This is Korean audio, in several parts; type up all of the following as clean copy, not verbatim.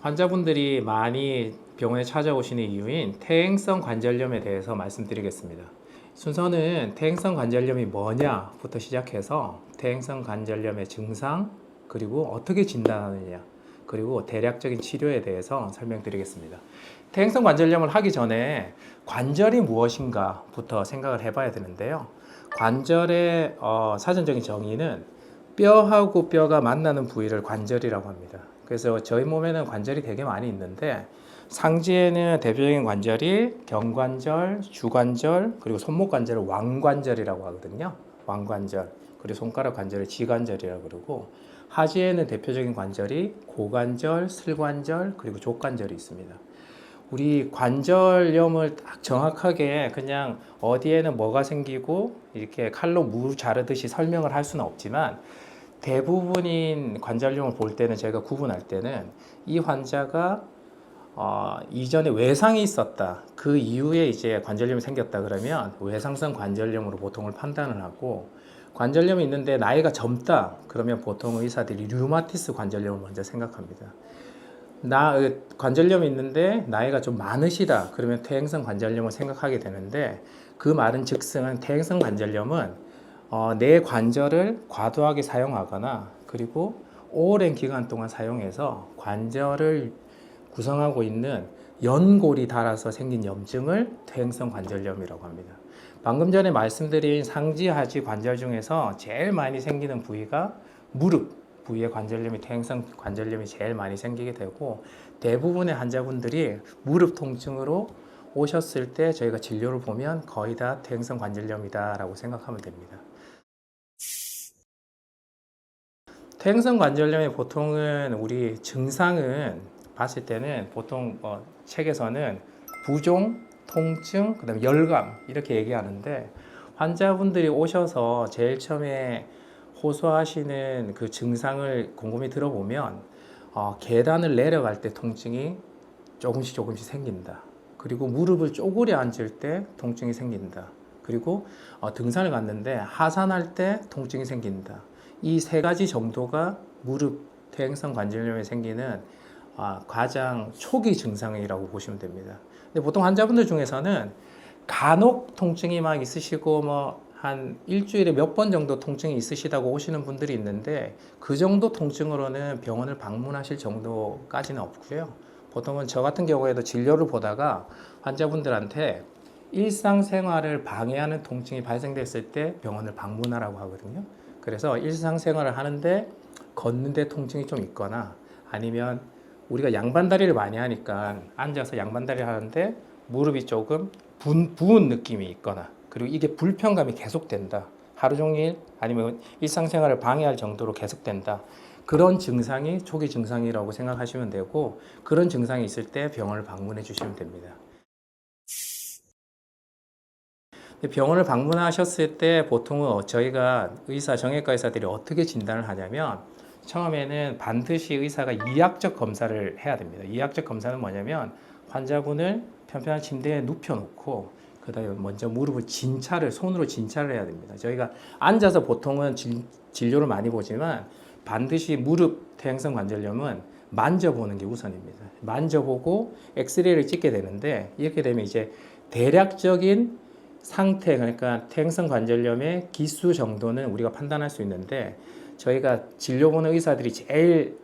환자분들이 많이 병원에 찾아오시는 이유인 퇴행성 관절염에 대해서 말씀드리겠습니다. 순서는 퇴행성 관절염이 뭐냐부터 시작해서 퇴행성 관절염의 증상, 그리고 어떻게 진단하느냐, 그리고 대략적인 치료에 대해서 설명드리겠습니다. 퇴행성 관절염을 하기 전에 관절이 무엇인가부터 생각을 해봐야 되는데요. 관절의 사전적인 정의는 뼈하고 뼈가 만나는 부위를 관절이라고 합니다. 그래서 저희 몸에는 관절이 되게 많이 있는데 상지에는 대표적인 관절이 경관절, 주관절, 그리고 손목 관절을 왕관절이라고 하거든요. 왕관절. 그리고 손가락 관절을 지관절이라고 그러고, 하지에는 대표적인 관절이 고관절, 슬관절, 그리고 족관절이 있습니다. 우리 관절염을 딱 정확하게 그냥 어디에는 뭐가 생기고 이렇게 칼로 무 자르듯이 설명을 할 수는 없지만, 대부분인 관절염을 볼 때는 저희가 구분할 때는 이 환자가 이전에 외상이 있었다, 그 이후에 이제 관절염이 생겼다 그러면 외상성 관절염으로 보통을 판단을 하고, 관절염이 있는데 나이가 젊다 그러면 보통 의사들이 류마티스 관절염을 먼저 생각합니다. 관절염이 있는데 나이가 좀 많으시다 그러면 퇴행성 관절염을 생각하게 되는데, 그 말은 즉슨 퇴행성 관절염은 내 관절을 과도하게 사용하거나 그리고 오랜 기간 동안 사용해서 관절을 구성하고 있는 연골이 닳아서 생긴 염증을 퇴행성 관절염이라고 합니다. 방금 전에 말씀드린 상지, 하지 관절 중에서 제일 많이 생기는 부위가 무릎 부위의 관절염이 퇴행성 관절염이 제일 많이 생기게 되고, 대부분의 환자분들이 무릎 통증으로 오셨을 때 저희가 진료를 보면 거의 다 퇴행성 관절염이다 라고 생각하면 됩니다. 퇴행성 관절염의 보통은 우리 증상은 봤을 때는 보통 책에서는 부종, 통증, 그다음에 열감 이렇게 얘기하는데, 환자분들이 오셔서 제일 처음에 호소하시는 그 증상을 곰곰이 들어보면 계단을 내려갈 때 통증이 조금씩 생긴다. 그리고 무릎을 쪼그려 앉을 때 통증이 생긴다. 그리고 등산을 갔는데 하산할 때 통증이 생긴다. 이 세 가지 정도가 무릎 퇴행성 관절염에 생기는 가장 초기 증상이라고 보시면 됩니다. 근데 보통 환자분들 중에서는 간혹 통증이 막 있으시고 한 일주일에 몇 번 정도 통증이 있으시다고 오시는 분들이 있는데, 그 정도 통증으로는 병원을 방문하실 정도까지는 없고요. 보통은 저 같은 경우에도 진료를 보다가 환자분들한테 일상생활을 방해하는 통증이 발생됐을 때 병원을 방문하라고 하거든요. 그래서 일상생활을 하는데 걷는데 통증이 좀 있거나, 아니면 우리가 양반다리를 많이 하니까 앉아서 양반다리를 하는데 무릎이 조금 부은 느낌이 있거나, 그리고 이게 불편감이 계속된다, 하루 종일 아니면 일상생활을 방해할 정도로 계속된다, 그런 증상이 초기 증상이라고 생각하시면 되고, 그런 증상이 있을 때 병원을 방문해 주시면 됩니다. 병원을 방문하셨을 때 보통은 저희가 정형외과 의사들이 어떻게 진단을 하냐면, 처음에는 반드시 의사가 이학적 검사를 해야 됩니다. 이학적 검사는 뭐냐면 환자분을 편편한 침대에 눕혀놓고 그 다음에 먼저 무릎을 손으로 진찰을 해야 됩니다. 저희가 앉아서 보통은 진료를 많이 보지만 반드시 무릎 퇴행성 관절염은 만져보는 게 우선입니다. 만져보고 엑스레이를 찍게 되는데, 이렇게 되면 이제 대략적인 상태, 그러니까 퇴행성 관절염의 기수 정도는 우리가 판단할 수 있는데, 저희가 진료 보는 의사들이 제일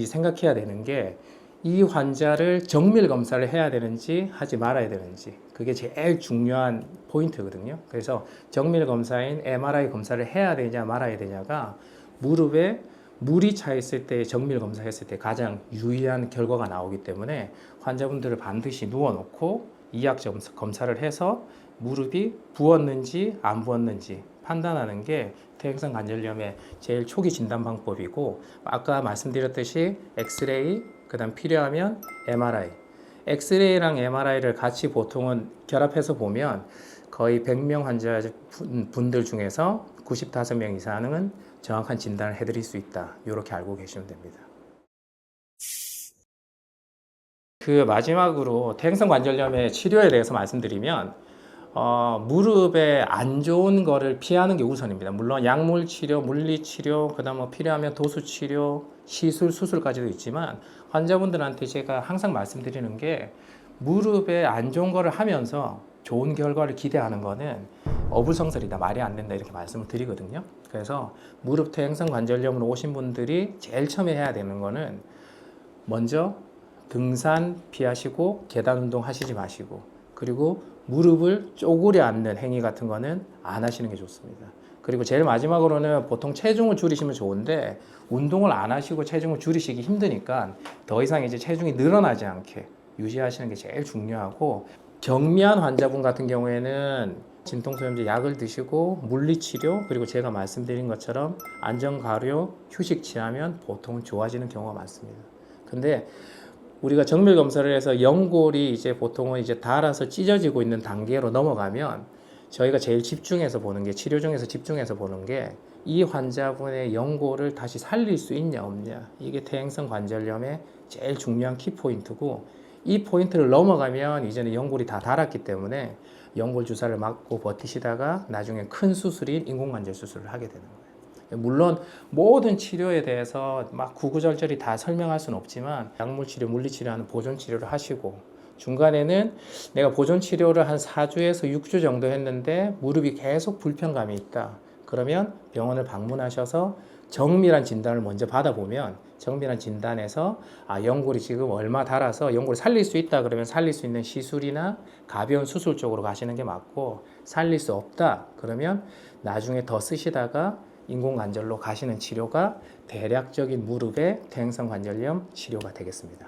생각해야 되는 게 이 환자를 정밀 검사를 해야 되는지 하지 말아야 되는지, 그게 제일 중요한 포인트거든요. 그래서 정밀 검사인 MRI 검사를 해야 되냐 말아야 되냐가 무릎에 물이 차 있을 때 정밀 검사했을 때 가장 유의한 결과가 나오기 때문에, 환자분들을 반드시 누워놓고 이학 검사를 해서 무릎이 부었는지 안 부었는지 판단하는 게 퇴행성 관절염의 제일 초기 진단 방법이고, 아까 말씀드렸듯이 엑스레이, 그 다음 필요하면 MRI, 엑스레이랑 MRI를 같이 보통은 결합해서 보면 거의 100명 환자분들 중에서 95명 이상은 정확한 진단을 해드릴 수 있다, 이렇게 알고 계시면 됩니다. 그 마지막으로 퇴행성 관절염의 치료에 대해서 말씀드리면, 무릎에 안 좋은 거를 피하는 게 우선입니다. 물론 약물 치료, 물리 치료, 그다음 뭐 필요하면 도수 치료, 시술, 수술까지도 있지만 환자분들한테 제가 항상 말씀드리는 게 무릎에 안 좋은 거를 하면서 좋은 결과를 기대하는 거는 어불성설이다, 말이 안 된다 이렇게 말씀을 드리거든요. 그래서 무릎 퇴행성 관절염으로 오신 분들이 제일 처음에 해야 되는 거는 먼저 등산 피하시고 계단 운동 하시지 마시고, 그리고 무릎을 쪼그려 앉는 행위 같은 거는 안 하시는 게 좋습니다. 그리고 제일 마지막으로는 보통 체중을 줄이시면 좋은데 운동을 안 하시고 체중을 줄이시기 힘드니까 더 이상 이제 체중이 늘어나지 않게 유지하시는 게 제일 중요하고, 경미한 환자분 같은 경우에는 진통소염제 약을 드시고 물리치료, 그리고 제가 말씀드린 것처럼 안전가료, 휴식 취하면 보통은 좋아지는 경우가 많습니다. 근데 우리가 정밀 검사를 해서 연골이 이제 보통은 이제 닳아서 찢어지고 있는 단계로 넘어가면 저희가 제일 집중해서 보는 게, 치료 중에서 집중해서 보는 게 이 환자분의 연골을 다시 살릴 수 있냐 없냐, 이게 퇴행성 관절염의 제일 중요한 키포인트고, 이 포인트를 넘어가면 이제는 연골이 다 닳았기 때문에 연골 주사를 맞고 버티시다가 나중에 큰 수술인 인공관절 수술을 하게 되는 거예요. 물론 모든 치료에 대해서 막 구구절절히 다 설명할 수는 없지만 약물치료, 물리치료하는 보존치료를 하시고, 중간에는 내가 보존치료를 한 4주에서 6주 정도 했는데 무릎이 계속 불편감이 있다, 그러면 병원을 방문하셔서 정밀한 진단을 먼저 받아보면 정밀한 진단에서 연골이 지금 얼마 닳아서 연골을 살릴 수 있다 그러면 살릴 수 있는 시술이나 가벼운 수술 쪽으로 가시는 게 맞고, 살릴 수 없다 그러면 나중에 더 쓰시다가 인공관절로 가시는 치료가 대략적인 무릎의 퇴행성 관절염 치료가 되겠습니다.